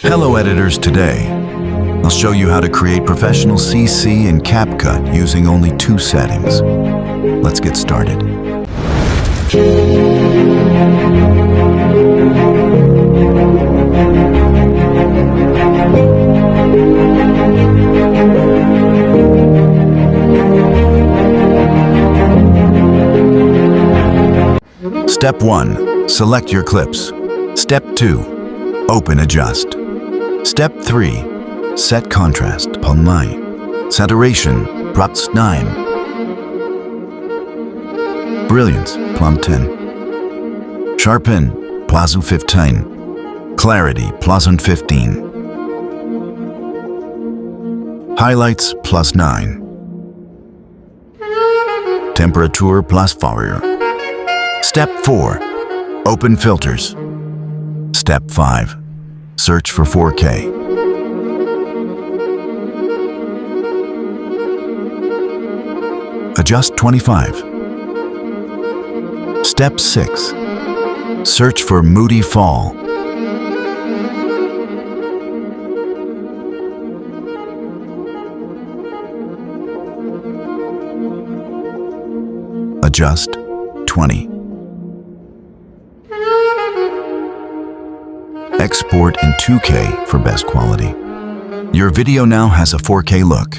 Hello editors, today I'll show you how to create professional CC in CapCut using only 2 settings. Let's get started. Step 1. Select your clips. Step 2. Open Adjust. Step 3. Set Contrast, Pan 9. Saturation, Prats 9. Brilliance, Plum 10. Sharpen, Plazu 15. Clarity, Pleasant 15. Highlights, plus 9. Temperature, plus 4. Step 4. Open Filters. Step 5. Search for 4K. Adjust 25. Step 6. Search for Moody Fall. Adjust 20. Export in 2K for best quality. Your video now has a 4K look.